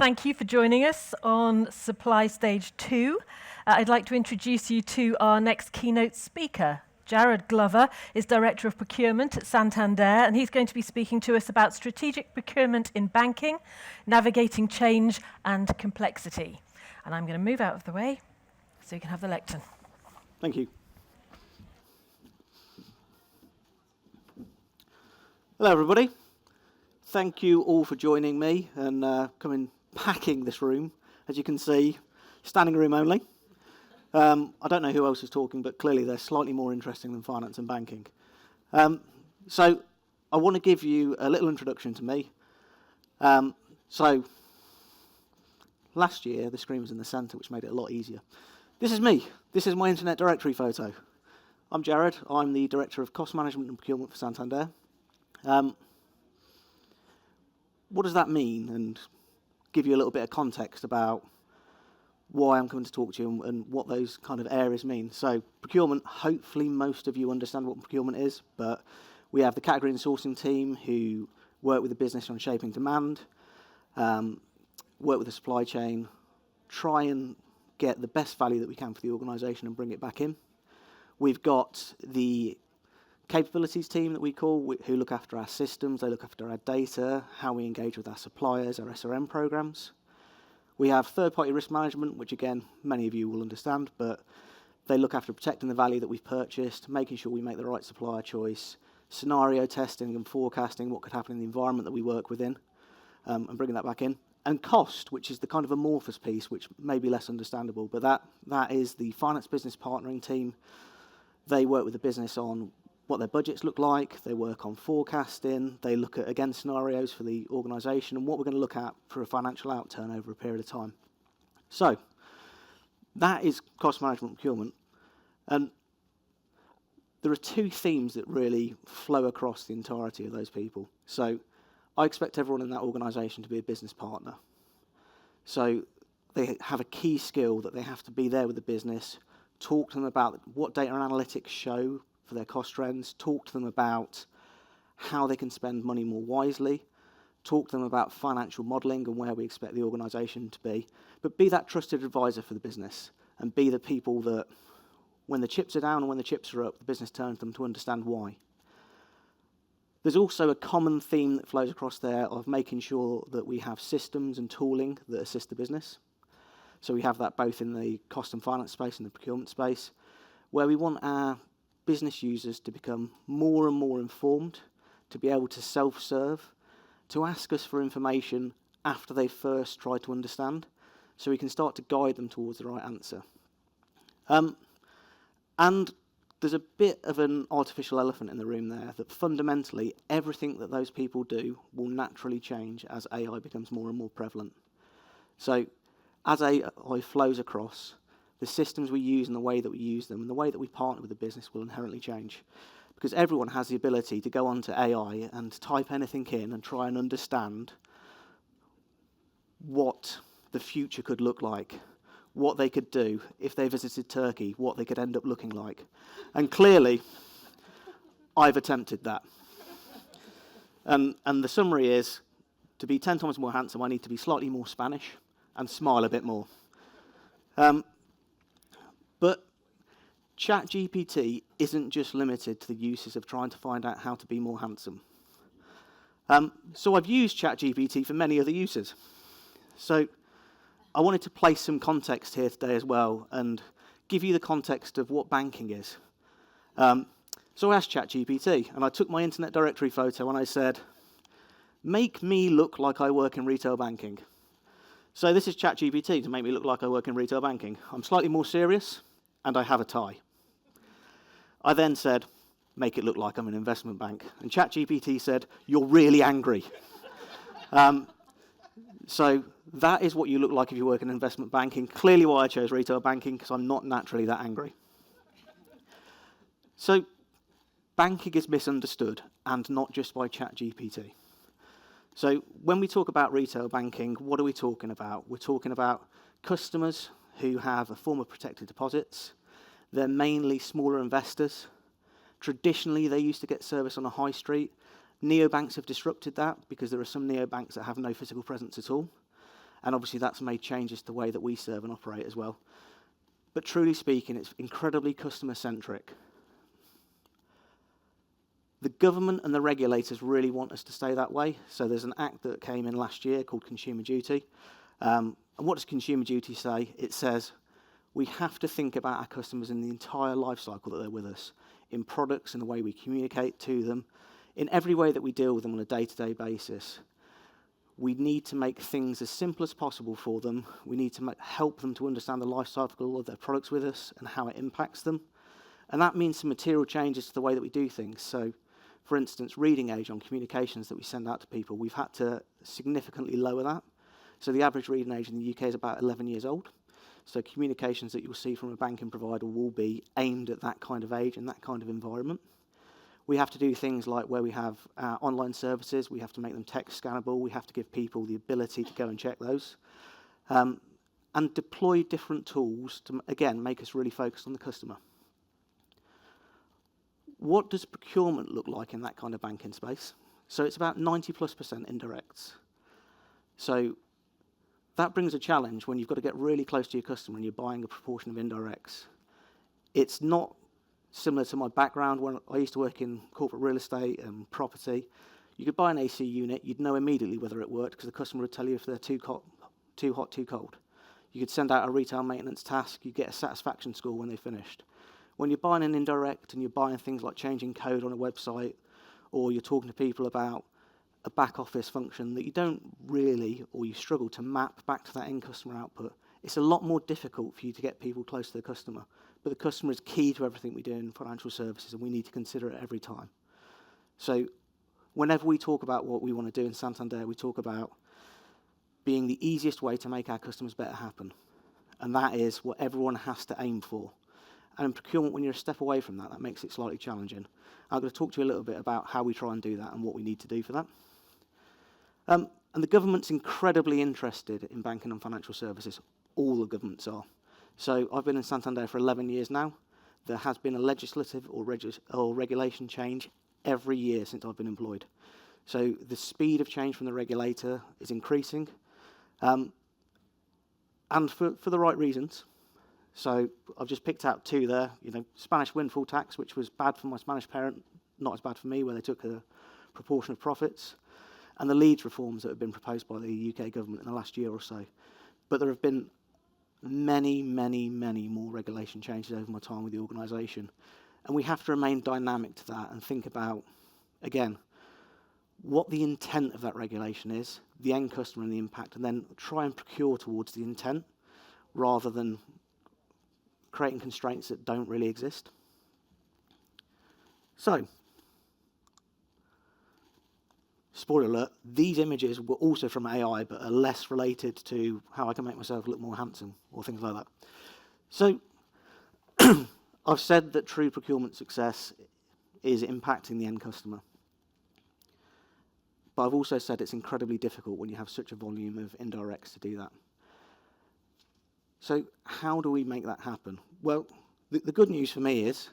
thank you for joining us on Supply Stage 2. I'd like to introduce you to our next keynote speaker. Jarrod Glover is Director of Procurement at Santander, and he's going to be speaking to us about strategic procurement in banking, navigating change and complexity. And I'm going to move out of the way so you can have the lectern. Thank you. Hello, everybody. Thank you all for joining me and coming packing this room. As you can see, standing room only. I don't know who else is talking, but clearly they're slightly more interesting than finance and banking. So I want to give you a little introduction to me. So last year, the screen was in the centre, which made it a lot easier. This is me. This is my internet directory photo. I'm Jarrod. I'm the Director of Cost Management and Procurement for Santander. What does that mean? And give you a little bit of context about why I'm coming to talk to you and what those kind of areas mean. So procurement, hopefully most of you understand what procurement is, but we have the category and sourcing team who work with the business on shaping demand, work with the supply chain, try and get the best value that we can for the organisation and bring it back in. We've got the capabilities team that we call, who look after our systems, they look after our data, how we engage with our suppliers, our SRM programs. We have third-party risk management, which again, many of you will understand, but they look after protecting the value that we've purchased, making sure we make the right supplier choice, scenario testing and forecasting what could happen in the environment that we work within, and bringing that back in. And cost, which is the kind of amorphous piece, which may be less understandable, but that is the finance business partnering team. They work with the business on what their budgets look like, they work on forecasting, they look at, again, scenarios for the organisation and what we're going to look at for a financial outturn over a period of time. So, that is cost management procurement. And there are two themes that really flow across the entirety of those people. So, I expect everyone in that organisation to be a business partner. So, they have a key skill that they have to be there with the business, talk to them about what data and analytics show for their cost trends, talk to them about how they can spend money more wisely, talk to them about financial modelling and where we expect the organisation to be, but be that trusted advisor for the business and be the people that, when the chips are down and when the chips are up, the business turns to them to understand why. There's also a common theme that flows across there of making sure that we have systems and tooling that assist the business. So we have that both in the cost and finance space and the procurement space, where we want our business users to become more and more informed, to be able to self-serve, to ask us for information after they first try to understand, so we can start to guide them towards the right answer. And there's a bit of an artificial elephant in the room there, that fundamentally everything that those people do will naturally change as AI becomes more and more prevalent. So as AI flows across, the systems we use and the way that we use them and the way that we partner with the business will inherently change. Because everyone has the ability to go onto AI and type anything in and try and understand what the future could look like, what they could do if they visited Turkey, what they could end up looking like. And clearly, I've attempted that. And the summary is, to be 10 times more handsome, I need to be slightly more Spanish and smile a bit more. But ChatGPT isn't just limited to the uses of trying to find out how to be more handsome. So I've used ChatGPT for many other uses. So I wanted to place some context here today as well and give you the context of what banking is. So I asked ChatGPT, and I took my internet directory photo and I said, make me look like I work in retail banking. So this is ChatGPT to make me look like I work in retail banking. I'm slightly more serious, and I have a tie. I then said, make it look like I'm an investment bank. And ChatGPT said, you're really angry. So that is what you look like if you work in investment banking. Clearly why I chose retail banking, because I'm not naturally that angry. So banking is misunderstood, and not just by ChatGPT. So when we talk about retail banking, what are we talking about? We're talking about customers who have a form of protected deposits. They're mainly smaller investors. Traditionally, they used to get service on a high street. Neobanks have disrupted that because there are some neobanks that have no physical presence at all. And obviously that's made changes to the way that we serve and operate as well. But truly speaking, it's incredibly customer-centric. The government and the regulators really want us to stay that way. So there's an act that came in last year called Consumer Duty. And what does Consumer Duty say? It says we have to think about our customers in the entire life cycle that they're with us, in products, in the way we communicate to them, in every way that we deal with them on a day-to-day basis. We need to make things as simple as possible for them. We need to help them to understand the life cycle of their products with us and how it impacts them. And that means some material changes to the way that we do things. So, for instance, reading age on communications that we send out to people, we've had to significantly lower that. So the average reading age in the UK is about 11 years old. So communications that you'll see from a banking provider will be aimed at that kind of age and that kind of environment. We have to do things like where we have online services, we have to make them text scannable, we have to give people the ability to go and check those. And deploy different tools to, again, make us really focused on the customer. What does procurement look like in that kind of banking space? So it's about 90+% indirects. So that brings a challenge when you've got to get really close to your customer and you're buying a proportion of indirects. It's not similar to my background when I used to work in corporate real estate and property. You could buy an AC unit, you'd know immediately whether it worked because the customer would tell you if they're too hot, too cold. You could send out a retail maintenance task, you'd get a satisfaction score when they finished. When you're buying an indirect and you're buying things like changing code on a website, or you're talking to people about a back office function that you don't really, or you struggle to map back to that end customer output, it's a lot more difficult for you to get people close to the customer. But the customer is key to everything we do in financial services, and we need to consider it every time. So whenever we talk about what we want to do in Santander, we talk about being the easiest way to make our customers better happen. And that is what everyone has to aim for. And in procurement, when you're a step away from that, that makes it slightly challenging. I'm going to talk to you a little bit about how we try and do that and what we need to do for that. And the government's incredibly interested in banking and financial services. All the governments are. So I've been in Santander for 11 years now. There has been a legislative or regulation change every year since I've been employed. So the speed of change from the regulator is increasing, and for the right reasons. So I've just picked out two there. Spanish windfall tax, which was bad for my Spanish parent, not as bad for me, where they took a proportion of profits, and the Leeds reforms that have been proposed by the UK government in the last year or so. But there have been many, many, many more regulation changes over my time with the organisation. And we have to remain dynamic to that and think about, again, what the intent of that regulation is, the end customer and the impact, and then try and procure towards the intent rather than creating constraints that don't really exist. So, spoiler alert, these images were also from AI, but are less related to how I can make myself look more handsome or things like that. So, I've said that true procurement success is impacting the end customer. But I've also said it's incredibly difficult when you have such a volume of indirects to do that. So how do we make that happen? Well, the good news for me is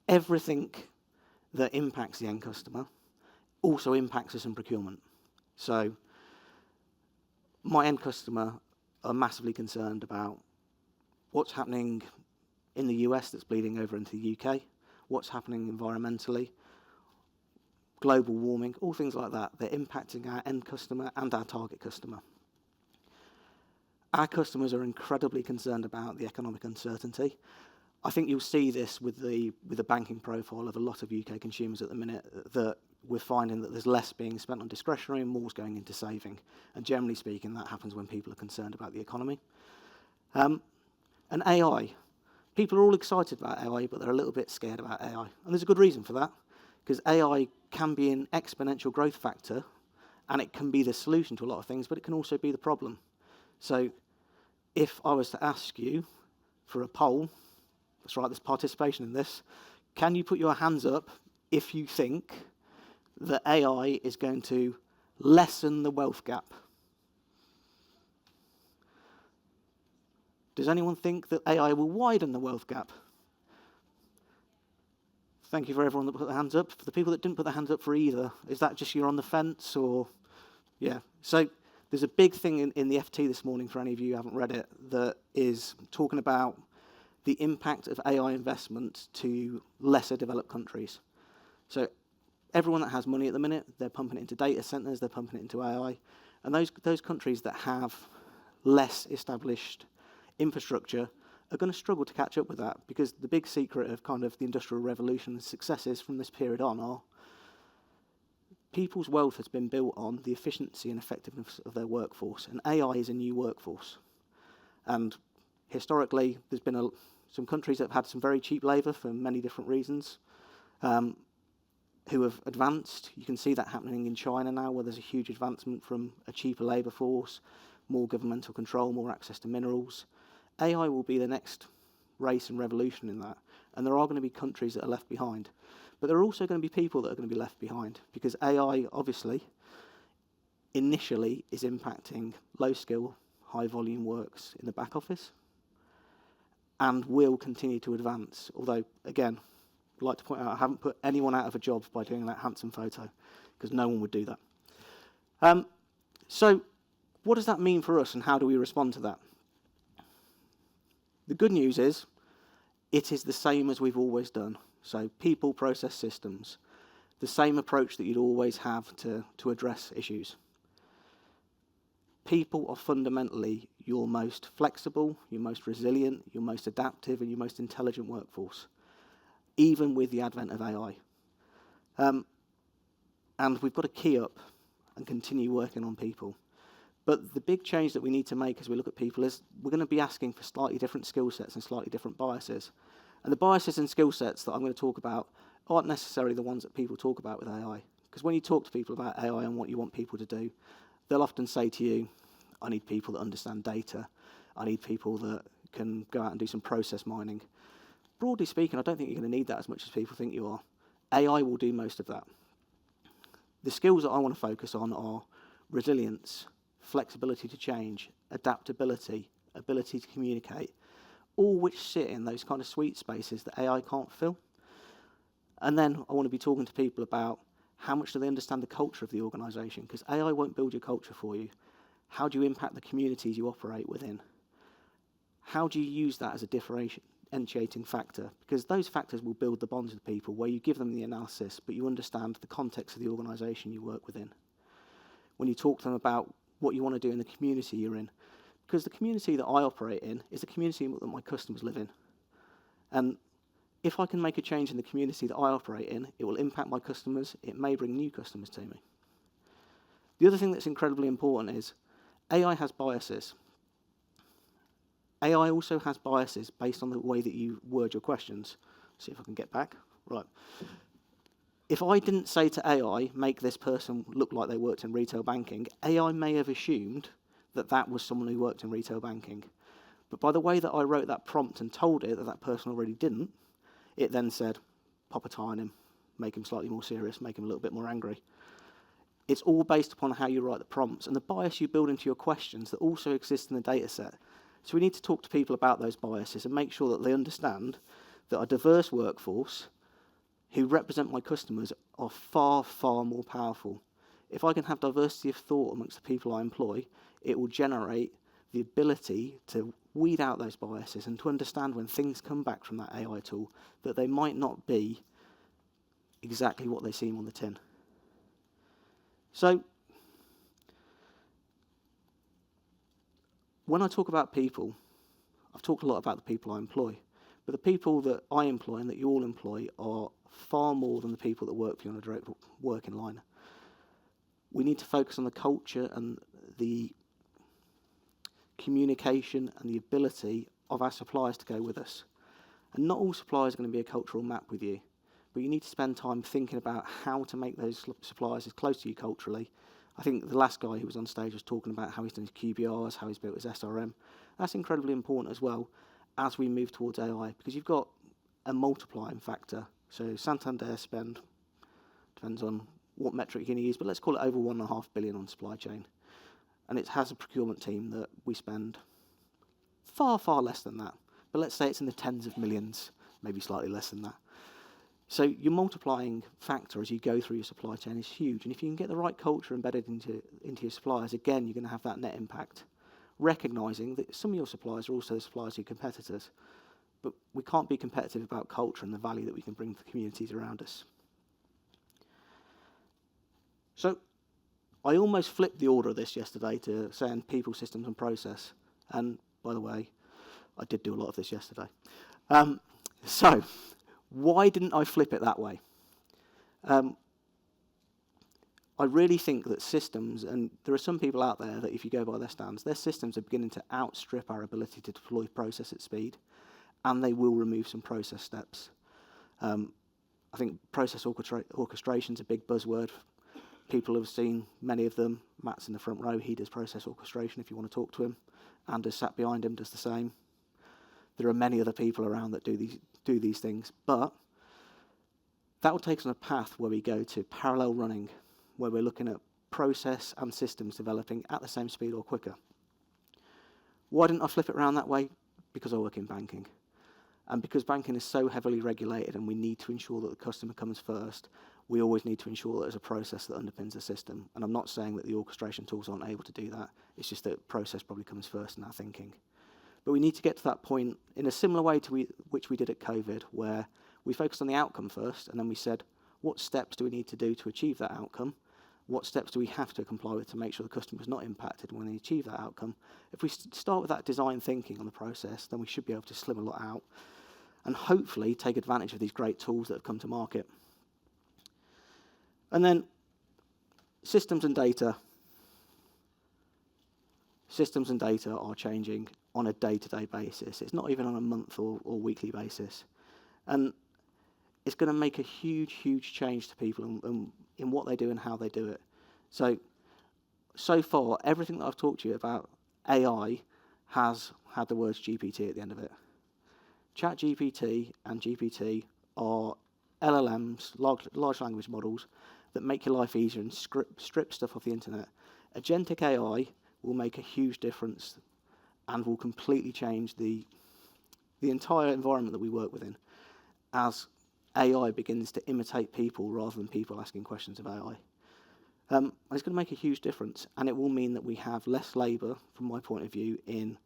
everything that impacts the end customer also impacts us in procurement. So my end customer are massively concerned about what's happening in the US that's bleeding over into the UK, what's happening environmentally, global warming, all things like that. They're impacting our end customer and our target customer. Our customers are incredibly concerned about the economic uncertainty. I think you'll see this with the banking profile of a lot of UK consumers at the minute, that we're finding that there's less being spent on discretionary and more's going into saving. And generally speaking, that happens when people are concerned about the economy. And AI. People are all excited about AI, but they're a little bit scared about AI. And there's a good reason for that, because AI can be an exponential growth factor, and it can be the solution to a lot of things, but it can also be the problem. So if I was to ask you for a poll, let's write this participation in this, can you put your hands up if you think that AI is going to lessen the wealth gap? Does anyone think that AI will widen the wealth gap? Thank you for everyone that put their hands up. For the people that didn't put their hands up for either, is that just you're on the fence or? Yeah. So There's a big thing in the FT this morning, for any of you who haven't read it, that is talking about the impact of AI investment to lesser developed countries. So everyone that has money at the minute, they're pumping it into data centers, they're pumping it into AI. And those countries that have less established infrastructure are going to struggle to catch up with that, because the big secret of kind of the Industrial Revolution and successes from this period on are people's wealth has been built on the efficiency and effectiveness of their workforce, and AI is a new workforce. And historically, there's been some countries that have had some very cheap labour for many different reasons, who have advanced. You can see that happening in China now, where there's a huge advancement from a cheaper labour force, more governmental control, more access to minerals. AI will be the next race and revolution in that, and there are going to be countries that are left behind. But there are also going to be people that are going to be left behind, because AI, obviously, initially is impacting low-skill, high-volume works in the back office, and will continue to advance. Although, again, I'd like to point out, I haven't put anyone out of a job by doing that handsome photo, because no one would do that. So what does that mean for us, and how do we respond to that? The good news is, it is the same as we've always done. So people, process, systems, the same approach that you'd always have to address issues. People are fundamentally your most flexible, your most resilient, your most adaptive, and your most intelligent workforce, even with the advent of AI. And we've got to key up and continue working on people. But the big change that we need to make as we look at people is we're going to be asking for slightly different skill sets and slightly different biases. And the biases and skill sets that I'm going to talk about aren't necessarily the ones that people talk about with AI. Because when you talk to people about AI and what you want people to do, they'll often say to you, I need people that understand data. I need people that can go out and do some process mining. Broadly speaking, I don't think you're going to need that as much as people think you are. AI will do most of that. The skills that I want to focus on are resilience, flexibility to change, adaptability, ability to communicate, all which sit in those kind of sweet spaces that AI can't fill. And then I want to be talking to people about how much do they understand the culture of the organisation, because AI won't build your culture for you. How do you impact the communities you operate within? How do you use that as a differentiating factor? Because those factors will build the bonds with people, where you give them the analysis, but you understand the context of the organisation you work within. When you talk to them about what you want to do in the community you're in, because the community that I operate in is the community that my customers live in. And if I can make a change in the community that I operate in, it will impact my customers. It may bring new customers to me. The other thing that's incredibly important is AI has biases. AI also has biases based on the way that you word your questions. See if I can get back. Right. If I didn't say to AI, make this person look like they worked in retail banking, AI may have assumed that that was someone who worked in retail banking. But by the way that I wrote that prompt and told it that that person already didn't, it then said, pop a tie on him, make him slightly more serious, make him a little bit more angry. It's all based upon how you write the prompts and the bias you build into your questions that also exist in the data set. So we need to talk to people about those biases and make sure that they understand that a diverse workforce who represent my customers are far, far more powerful. If I can have diversity of thought amongst the people I employ, it will generate the ability to weed out those biases and to understand when things come back from that AI tool that they might not be exactly what they seem on the tin. So, when I talk about people, I've talked a lot about the people I employ, but the people that I employ and that you all employ are far more than the people that work for you on a direct working line. We need to focus on the culture and the communication and the ability of our suppliers to go with us. And not all suppliers are going to be a cultural map with you, but you need to spend time thinking about how to make those suppliers as close to you culturally. I think the last guy who was on stage was talking about how he's done his QBRs, how he's built his SRM. That's incredibly important as well as we move towards AI, because you've got a multiplying factor. So Santander spend, depends on what metric you're going to use, but let's call it over $1.5 billion on supply chain. And it has a procurement team that we spend far, far less than that. But let's say it's in the tens of millions, maybe slightly less than that. So your multiplying factor as you go through your supply chain is huge. And if you can get the right culture embedded into your suppliers, again, you're going to have that net impact. Recognising that some of your suppliers are also the suppliers of your competitors. But we can't be competitive about culture and the value that we can bring to the communities around us. So I almost flipped the order of this yesterday to saying people, systems and process. And by the way, I did do a lot of this yesterday. So why didn't I flip it that way? I really think that systems, and there are some people out there that if you go by their standards, their systems are beginning to outstrip our ability to deploy process at speed, and they will remove some process steps. I think process orchestration is a big buzzword. People have seen many of them. Matt's in the front row. He does process orchestration if you want to talk to him. Anders sat behind him does the same. There are many other people around that do these things, but that will take us on a path where we go to parallel running, where we're looking at process and systems developing at the same speed or quicker. Why didn't I flip it around that way? Because I work in banking. And because banking is so heavily regulated and we need to ensure that the customer comes first, we always need to ensure that there's a process that underpins the system. And I'm not saying that the orchestration tools aren't able to do that. It's just that process probably comes first in our thinking. But we need to get to that point in a similar way to which we did at COVID, where we focused on the outcome first, and then we said, what steps do we need to do to achieve that outcome? What steps do we have to comply with to make sure the customer is not impacted when they achieve that outcome? If we start with that design thinking on the process, then we should be able to slim a lot out and hopefully take advantage of these great tools that have come to market. And then systems and data. Systems and data are changing on a day-to-day basis. It's not even on a month or weekly basis. And it's going to make a huge, huge change to people in what they do and how they do it. So far, everything that I've talked to you about AI has had the words GPT at the end of it. ChatGPT and GPT are LLMs, large language models, that make your life easier and strip stuff off the internet. Agentic AI will make a huge difference and will completely change the entire environment that we work within as AI begins to imitate people rather than people asking questions of AI. And it's going to make a huge difference, and it will mean that we have less labour, from my point of view, in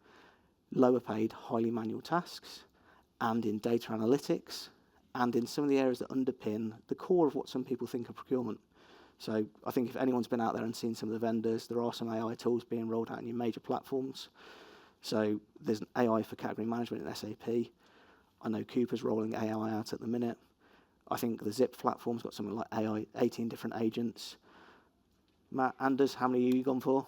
lower paid, highly manual tasks, and in data analytics, and in some of the areas that underpin the core of what some people think of procurement. So I think if anyone's been out there and seen some of the vendors, there are some AI tools being rolled out in your major platforms. So there's an AI for category management in SAP. I know Cooper's rolling AI out at the minute. I think the Zip platform's got something like AI, 18 different agents. Matt, Anders, how many have you gone for?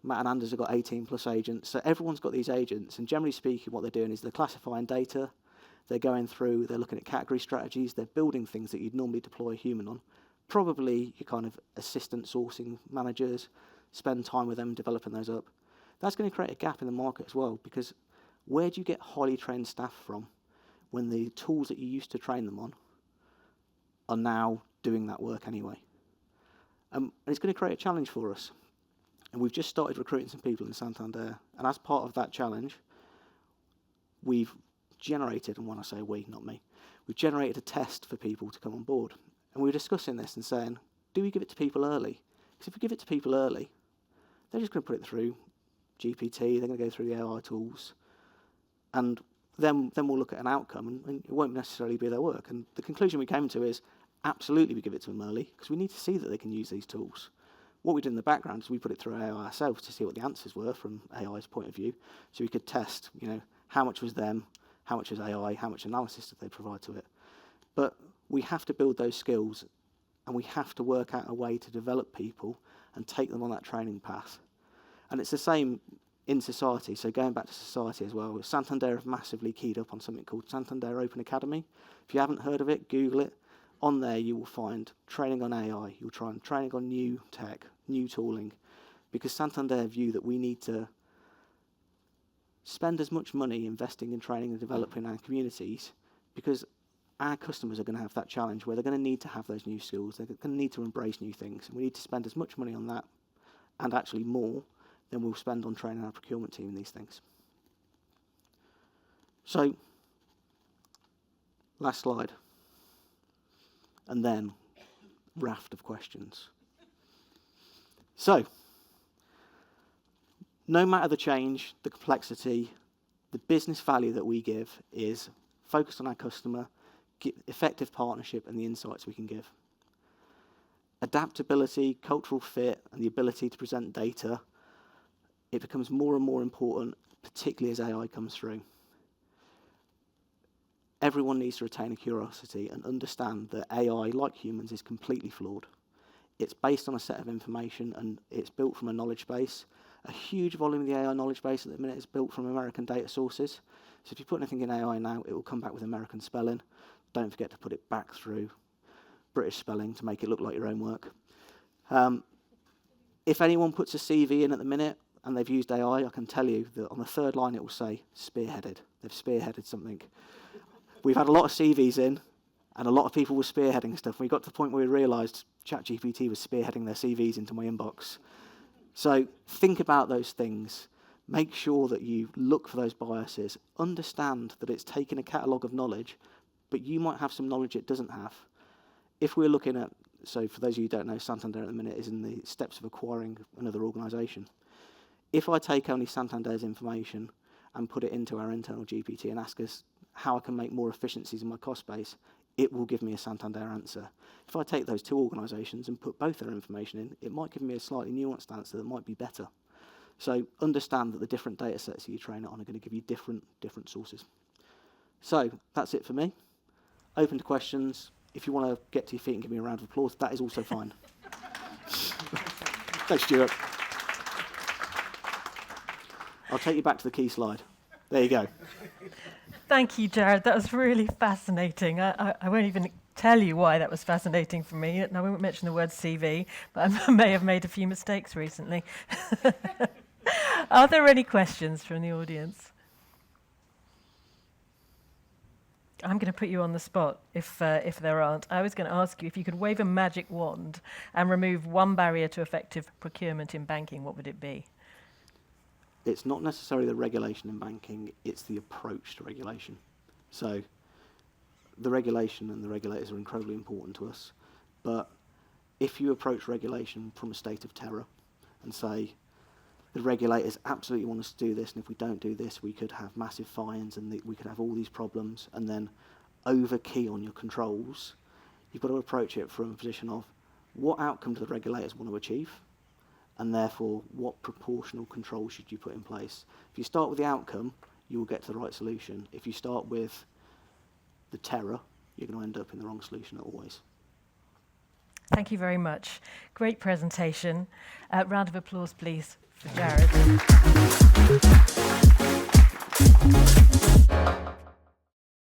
Matt and Anders have got 18 plus agents. So everyone's got these agents, and generally speaking, what they're doing is they're classifying data, they're going through, they're looking at category strategies, they're building things that you'd normally deploy a human on. Probably your kind of assistant sourcing managers, spend time with them developing those up. That's going to create a gap in the market as well, because where do you get highly trained staff from when the tools that you used to train them on are now doing that work anyway? And it's going to create a challenge for us. And we've just started recruiting some people in Santander. And as part of that challenge, we've generated, and when I say we, not me, we've generated a test for people to come on board. And we were discussing this and saying, do we give it to people early? Because if we give it to people early, they're just going to put it through GPT, they're going to go through the AI tools, and then we'll look at an outcome, and it won't necessarily be their work. And the conclusion we came to is, absolutely we give it to them early, because we need to see that they can use these tools. What we did in the background is we put it through AI ourselves to see what the answers were from AI's point of view, so we could test, how much was them, how much was AI, how much analysis did they provide to it. But we have to build those skills, and we have to work out a way to develop people and take them on that training path. And it's the same in society. So going back to society as well, Santander have massively keyed up on something called Santander Open Academy. If you haven't heard of it, Google it. On there you will find training on AI, you'll find training on new tech, new tooling, because Santander view that we need to spend as much money investing in training and developing our communities, because our customers are going to have that challenge where they're going to need to have those new skills, they're going to need to embrace new things, and we need to spend as much money on that, and actually more, than we'll spend on training our procurement team in these things. So Last slide. And then, raft of questions. So, no matter the change, the complexity, the business value that we give is focused on our customer, effective partnership, and the insights we can give. Adaptability, cultural fit, and the ability to present data, it becomes more and more important, particularly as AI comes through. Everyone needs to retain a curiosity and understand that AI, like humans, is completely flawed. It's based on a set of information and it's built from a knowledge base. A huge volume of the AI knowledge base at the minute is built from American data sources. So if you put anything in AI now, it will come back with American spelling. Don't forget to put it back through British spelling to make it look like your own work. If anyone puts a CV in at the minute and they've used AI, I can tell you that on the third line it will say spearheaded. They've spearheaded something. We've had a lot of CVs in, and a lot of people were spearheading stuff. We got to the point where we realised ChatGPT was spearheading their CVs into my inbox. So think about those things. Make sure that you look for those biases. Understand that it's taken a catalogue of knowledge, but you might have some knowledge it doesn't have. If we're looking at, so for those of you who don't know, Santander at the minute is in the steps of acquiring another organisation. If I take only Santander's information and put it into our internal GPT and ask us how I can make more efficiencies in my cost base, it will give me a Santander answer. If I take those two organisations and put both their information in, it might give me a slightly nuanced answer that might be better. So understand that the different data sets that you train it on are going to give you different sources. So that's it for me. Open to questions. If you want to get to your feet and give me a round of applause, that is also fine. Thanks, Stuart. I'll take you back to the key slide. There you go. Thank you, Jarrod. That was really fascinating. I won't even tell you why that was fascinating for me. And I won't mention the word CV, but I may have made a few mistakes recently. Are there any questions from the audience? I'm going to put you on the spot if there aren't. I was going to ask you if you could wave a magic wand and remove one barrier to effective procurement in banking, what would it be? It's not necessarily the regulation in banking, it's the approach to regulation. So the regulation and the regulators are incredibly important to us, but if you approach regulation from a state of terror and say, the regulators absolutely want us to do this, and if we don't do this, we could have massive fines and we could have all these problems, and then over-key on your controls, you've got to approach it from a position of what outcome do the regulators want to achieve? And therefore, what proportional control should you put in place? If you start with the outcome, you will get to the right solution. If you start with the terror, you're going to end up in the wrong solution always. Thank you very much. Great presentation. Round of applause, please, for Jarrod.